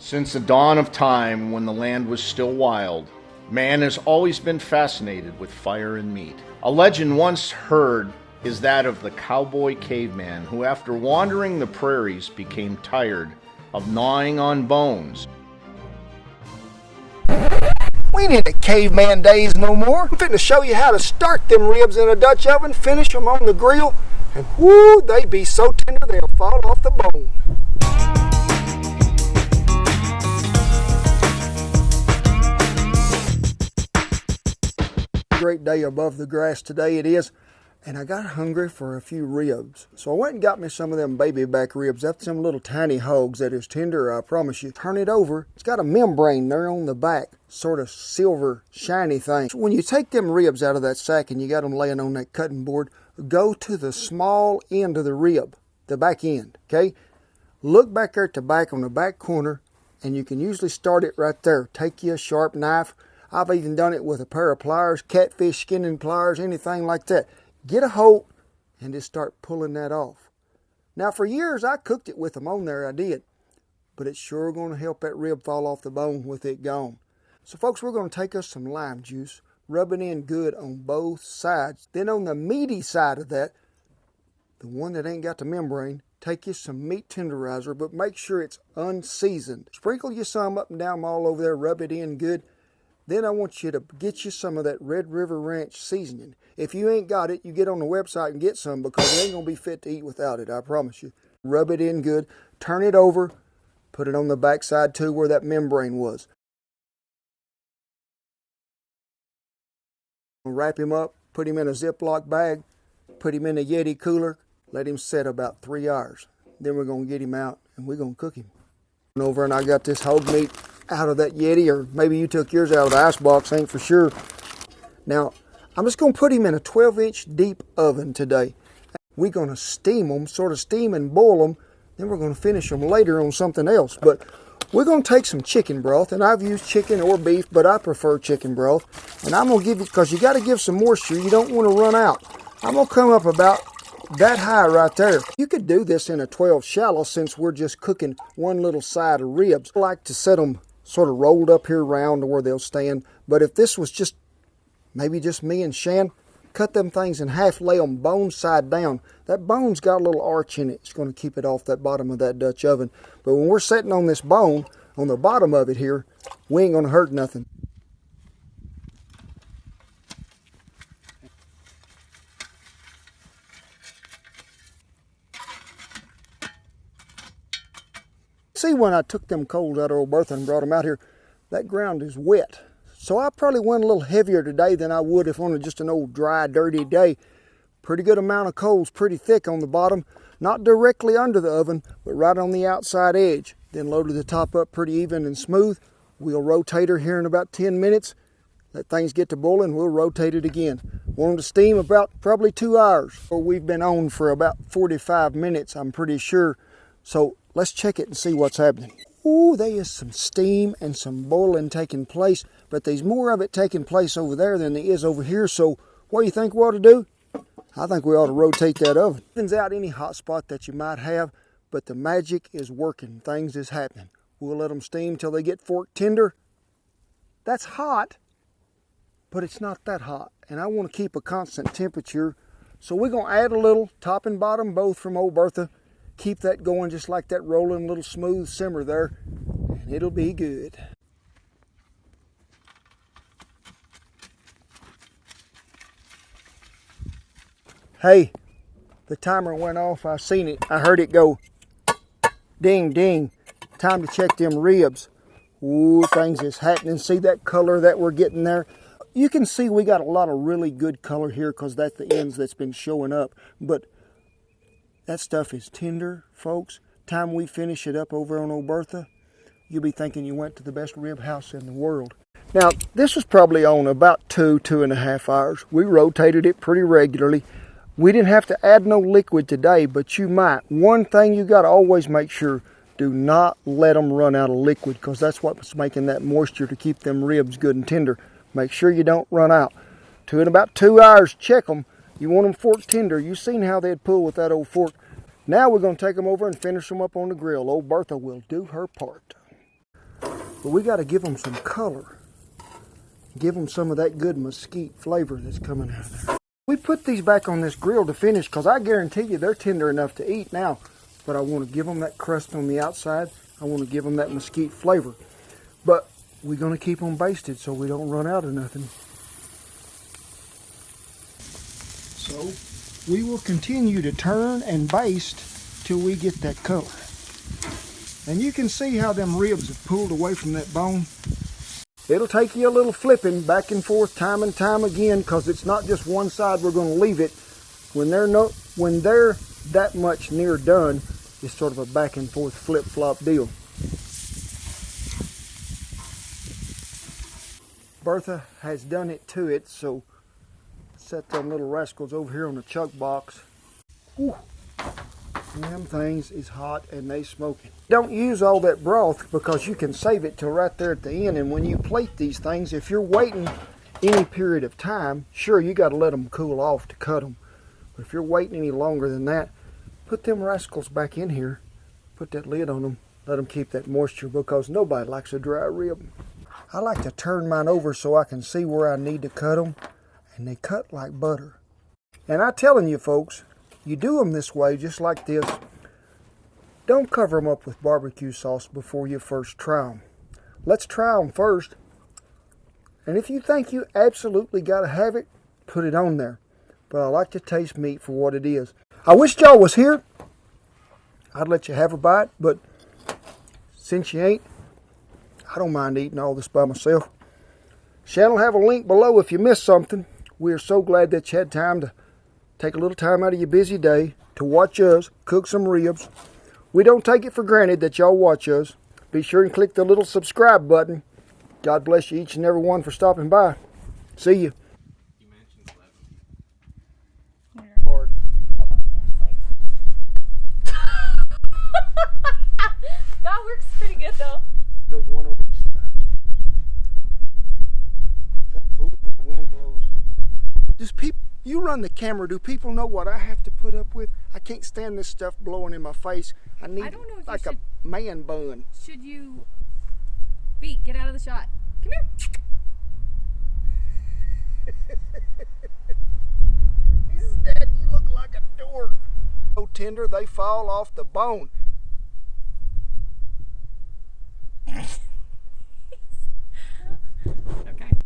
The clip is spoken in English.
Since the dawn of time, when the land was still wild, man has always been fascinated with fire and meat. A legend once heard is that of the cowboy caveman who, after wandering the prairies, became tired of gnawing on bones. We ain't in the caveman days no more. I'm fitting to show you how to start them ribs in a Dutch oven, finish them on the grill, and whoo, they be so tender they'll fall off the bone. Great day above the grass today it is, and I got hungry for a few ribs. So I went and got me some of them baby back ribs. That's them little tiny hogs that is tender, I promise you. Turn it over. It's got a membrane there on the back, sort of silver shiny thing. So when you take them ribs out of that sack and you got them laying on that cutting board, go to the small end of the rib, the back end, okay? Look back there at the back on the back corner, and you can usually start it right there. Take you a sharp knife. I've even done it with a pair of pliers, catfish skinning pliers, anything like that. Get a hoe and just start pulling that off. Now for years I cooked it with them on there, I did. But it's sure going to help that rib fall off the bone with it gone. So folks, we're going to take us some lime juice, rub it in good on both sides. Then on the meaty side of that, the one that ain't got the membrane, take you some meat tenderizer, but make sure it's unseasoned. Sprinkle you some up and down all over there, rub it in good. Then I want you to get you some of that Red River Ranch seasoning. If you ain't got it, you get on the website and get some because it ain't going to be fit to eat without it, I promise you. Rub it in good, turn it over, put it on the back side too where that membrane was. Wrap him up, put him in a Ziploc bag, put him in a Yeti cooler, let him set about 3 hours. Then we're going to get him out and we're going to cook him. Over and I got this hog meat out of that Yeti, or maybe you took yours out of the icebox, ain't for sure. Now, I'm just going to put him in a 12-inch deep oven today. We're going to steam them, sort of steam and boil them, then we're going to finish them later on something else. But we're going to take some chicken broth, and I've used chicken or beef, but I prefer chicken broth. And I'm going to give you, because you got to give some moisture, you don't want to run out. I'm going to come up about that high right there. You could do this in a 12 shallow since we're just cooking one little side of ribs. I like to set them sort of rolled up here round to where they'll stand. But if this was just maybe just me and Shan, cut them things in half, lay them bone side down. That bone's got a little arch in it. It's going to keep it off that bottom of that Dutch oven. But when we're sitting on this bone, on the bottom of it here, we ain't going to hurt nothing. See, when I took them coals out of old Bertha and brought them out here, that ground is wet. So I probably went a little heavier today than I would if on just an old dry, dirty day. Pretty good amount of coals, pretty thick on the bottom. Not directly under the oven, but right on the outside edge. Then loaded the top up pretty even and smooth. We'll rotate her here in about 10 minutes. Let things get to boiling, we'll rotate it again. Want them to steam about probably 2 hours. So we've been on for about 45 minutes, I'm pretty sure. So let's check it and see what's happening. Ooh, there is some steam and some boiling taking place, but there's more of it taking place over there than there is over here. So what do you think we ought to do? I think we ought to rotate that oven. Evens out any hot spot that you might have, but the magic is working. Things is happening. We'll let them steam till they get fork tender. That's hot, but it's not that hot. And I want to keep a constant temperature. So we're going to add a little top and bottom, both from old Bertha. Keep that going just like that rolling little smooth simmer there, and it'll be good. Hey, the timer went off. I seen it. I heard it go ding, ding. Time to check them ribs. Ooh, things is happening. See that color that we're getting there? You can see we got a lot of really good color here because that's the ends that's been showing up. But that stuff is tender, folks. Time we finish it up over on old Bertha, you'll be thinking you went to the best rib house in the world. Now, this was probably on about 2.5 hours. We rotated it pretty regularly. We didn't have to add no liquid today, but you might. One thing you got to always make sure, do not let them run out of liquid because that's what's making that moisture to keep them ribs good and tender. Make sure you don't run out. In about 2 hours, check them. You want them fork tender. You've seen how they'd pull with that old fork. Now we're going to take them over and finish them up on the grill. Old Bertha will do her part. but we got to give them some color. Give them some of that good mesquite flavor that's coming out of there. We put these back on this grill to finish because I guarantee you they're tender enough to eat now. But I want to give them that crust on the outside. I want to give them that mesquite flavor. But we're going to keep them basted so we don't run out of nothing. So we will continue to turn and baste till we get that color. And you can see how them ribs have pulled away from that bone. It'll take you a little flipping back and forth time and time again because it's not just one side we're going to leave it. When they're that much near done, it's sort of a back and forth flip-flop deal. Bertha has done it to it, so set them little rascals over here on the chuck box. Whew. Them things is hot and they smoking. Don't use all that broth because you can save it till right there at the end. And when you plate these things, if you're waiting any period of time, sure, you got to let them cool off to cut them. But if you're waiting any longer than that, put them rascals back in here. Put that lid on them. Let them keep that moisture because nobody likes a dry rib. I like to turn mine over so I can see where I need to cut them. And they cut like butter. And I'm telling you folks, you do them this way, just like this. Don't cover them up with barbecue sauce before you first try them. Let's try them first. And if you think you absolutely got to have it, put it on there. But I like to taste meat for what it is. I wish y'all was here. I'd let you have a bite, but since you ain't, I don't mind eating all this by myself. Shannon will have a link below if you missed something. We are so glad that you had time to take a little time out of your busy day to watch us cook some ribs. We don't take it for granted that y'all watch us. Be sure and click the little subscribe button. God bless you each and every one for stopping by. See you. You mentioned celebrity. Hard. That works pretty good though. Goes one on each side. That blows when the wind blows. You run the camera. Do people know what I have to put up with? I can't stand this stuff blowing in my face. I need don't know if like you a man bun. Should you... Beat, get out of the shot. Come here. He said, "You look like a dork." So tender they fall off the bone.